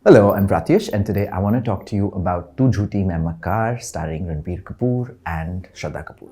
Hello, I'm Prathyush, and today I want to talk to you about Tu Jhoothi Main Makkaar, starring Ranbir Kapoor and Shraddha Kapoor.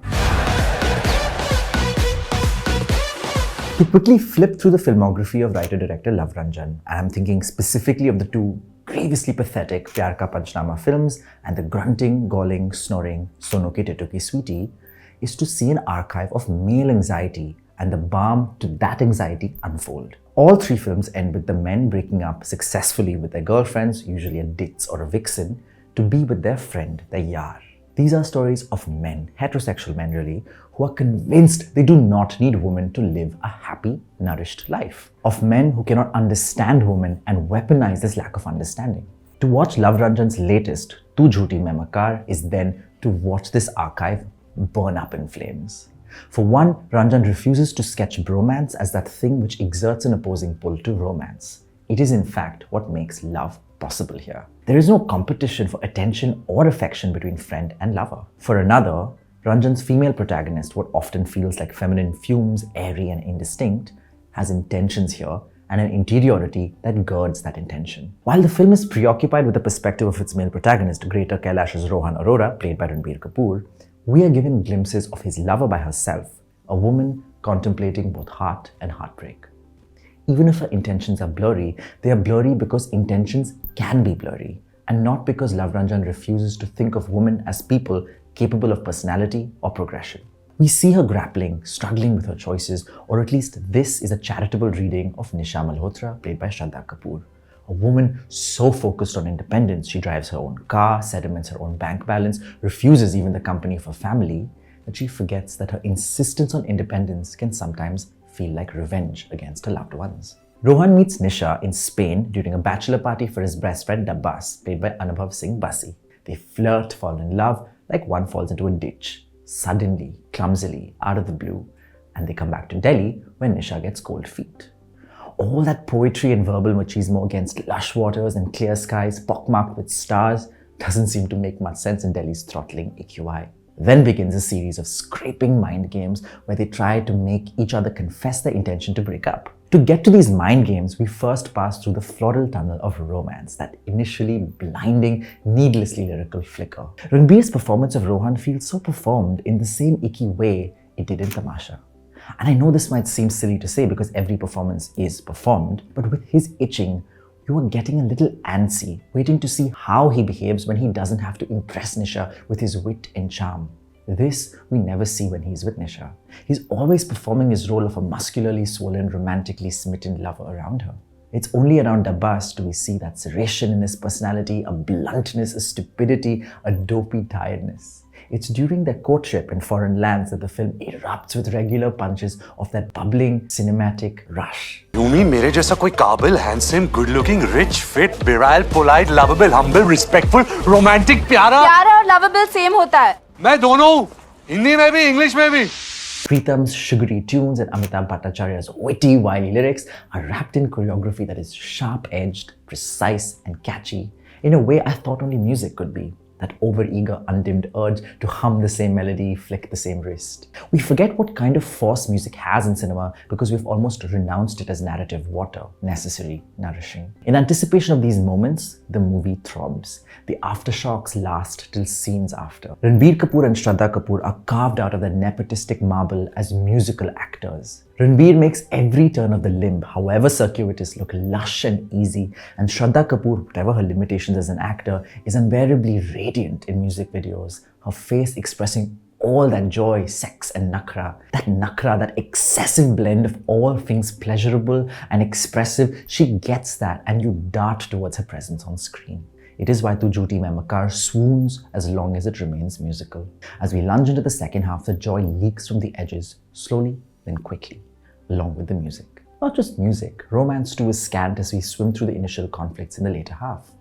To quickly flip through the filmography of writer-director Love Ranjan, and I'm thinking specifically of the two grievously pathetic Pyar Ka Panchnama films and the grunting, galling, snoring Sono Ki Tittu Ki Sweetie, is to see an archive of male anxiety and the balm to that anxiety unfold. All three films end with the men breaking up successfully with their girlfriends, usually a ditz or a vixen, to be with their friend, their yar. These are stories of men, heterosexual men really, who are convinced they do not need women to live a happy, nourished life. Of men who cannot understand women and weaponize this lack of understanding. To watch Love Ranjan's latest, Tu Jhoothi Main Makkaar, is then to watch this archive burn up in flames. For one, Ranjan refuses to sketch bromance as that thing which exerts an opposing pull to romance. It is in fact what makes love possible here. There is no competition for attention or affection between friend and lover. For another, Ranjan's female protagonist, what often feels like feminine fumes, airy and indistinct, has intentions here and an interiority that girds that intention. While the film is preoccupied with the perspective of its male protagonist, Greater Kailash's Rohan Arora, played by Ranbir Kapoor, we are given glimpses of his lover by herself, a woman contemplating both heart and heartbreak. Even if her intentions are blurry, they are blurry because intentions can be blurry, and not because Love Ranjan refuses to think of women as people capable of personality or progression. We see her grappling, struggling with her choices, or at least this is a charitable reading of Nisha Malhotra, played by Shraddha Kapoor. A woman so focused on independence, she drives her own car, sediments her own bank balance, refuses even the company of her family, that she forgets that her insistence on independence can sometimes feel like revenge against her loved ones. Rohan meets Nisha in Spain during a bachelor party for his best friend Bassi, played by Anubhav Singh Bassi. They flirt, fall in love, like one falls into a ditch, suddenly, clumsily, out of the blue, and they come back to Delhi when Nisha gets cold feet. All that poetry and verbal machismo against lush waters and clear skies pockmarked with stars doesn't seem to make much sense in Delhi's throttling AQI. Then begins a series of scraping mind games where they try to make each other confess their intention to break up. To get to these mind games, we first pass through the floral tunnel of romance, that initially blinding, needlessly lyrical flicker. Ranbir's performance of Rohan feels so performed in the same icky way it did in Tamasha. And I know this might seem silly to say because every performance is performed, but with his itching, you are getting a little antsy, waiting to see how he behaves when he doesn't have to impress Nisha with his wit and charm. This we never see when he's with Nisha. He's always performing his role of a muscularly swollen, romantically smitten lover around her. It's only around Abbas do we see that serration in his personality, a bluntness, a stupidity, a dopey tiredness. It's during their courtship in foreign lands that the film erupts with regular punches of that bubbling cinematic rush. Yumi मेरे जैसा कोई काबिल, handsome, good looking, rich, fit, virile, polite, lovable, humble, respectful, romantic, प्यारा और lovable same होता है. मैं दोनों हूँ, हिंदी में भी, इंग्लिश में भी. Pritam's sugary tunes and Amitabh Bhattacharya's witty, wily lyrics are wrapped in choreography that is sharp-edged, precise and catchy, in a way I thought only music could be. That over-eager, undimmed urge to hum the same melody, flick the same wrist. We forget what kind of force music has in cinema because we've almost renounced it as narrative water, necessary, nourishing. In anticipation of these moments, the movie throbs. The aftershocks last till scenes after. Ranbir Kapoor and Shraddha Kapoor are carved out of the nepotistic marble as musical actors. Ranbir makes every turn of the limb, however circuitous, look lush and easy, and Shraddha Kapoor, whatever her limitations as an actor, is invariably radiant in music videos, her face expressing all that joy, sex and nakra, that excessive blend of all things pleasurable and expressive. She gets that and you dart towards her presence on screen. It is why Tu Jhoothi Main Makkaar swoons as long as it remains musical. As we lunge into the second half, the joy leaks from the edges, slowly then quickly, along with the music. Not just music, romance too is scant as we swim through the initial conflicts in the later half.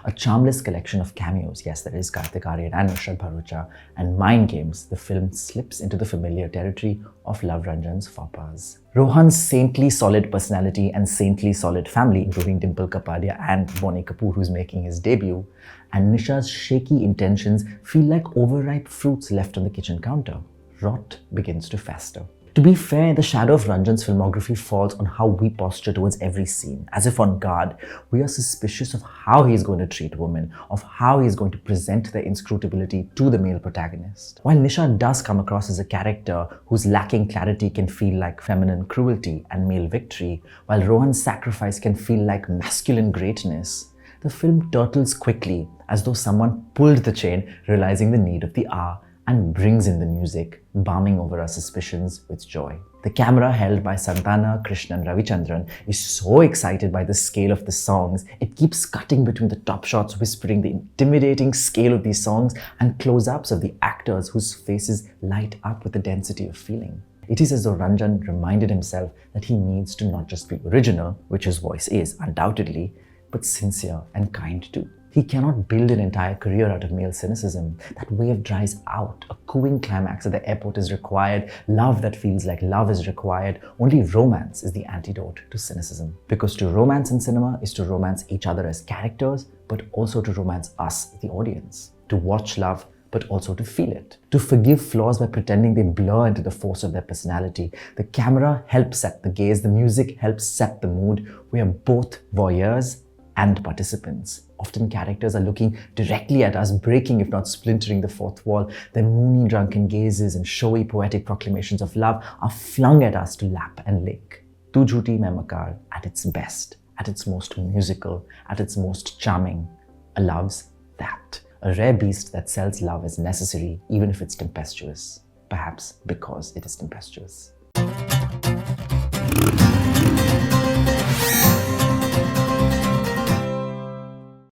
A charmless collection of cameos, yes, there is Kartik Aaryan and Nusrat Bharucha, and mind games, the film slips into the familiar territory of Love Ranjan's faux pas. Rohan's saintly solid personality and saintly solid family, including Dimple Kapadia and Bonnie Kapoor, who's making his debut, and Nisha's shaky intentions feel like overripe fruits left on the kitchen counter. Rot begins to fester. To be fair, the shadow of Ranjan's filmography falls on how we posture towards every scene. As if on guard, we are suspicious of how he is going to treat women, of how he is going to present their inscrutability to the male protagonist. While Nisha does come across as a character whose lacking clarity can feel like feminine cruelty and male victory, while Rohan's sacrifice can feel like masculine greatness, the film turtles quickly, as though someone pulled the chain, realizing the need of the hour, and brings in the music, balming over our suspicions with joy. The camera, held by Santana, Krishnan, Ravichandran, is so excited by the scale of the songs. It keeps cutting between the top shots, whispering the intimidating scale of these songs, and close-ups of the actors whose faces light up with the density of feeling. It is as though Ranjan reminded himself that he needs to not just be original, which his voice is, undoubtedly, but sincere and kind too. He cannot build an entire career out of male cynicism. That wave dries out. A cooing climax at the airport is required. Love that feels like love is required. Only romance is the antidote to cynicism. Because to romance in cinema is to romance each other as characters, but also to romance us, the audience. To watch love, but also to feel it. To forgive flaws by pretending they blur into the force of their personality. The camera helps set the gaze. The music helps set the mood. We are both voyeurs and participants. Often characters are looking directly at us, breaking if not splintering the fourth wall. Their moony drunken gazes and showy poetic proclamations of love are flung at us to lap and lick. Tu Jhoothi Main Makkaar at its best, at its most musical, at its most charming. A love's that. A rare beast that sells love as necessary even if it's tempestuous. Perhaps because it is tempestuous.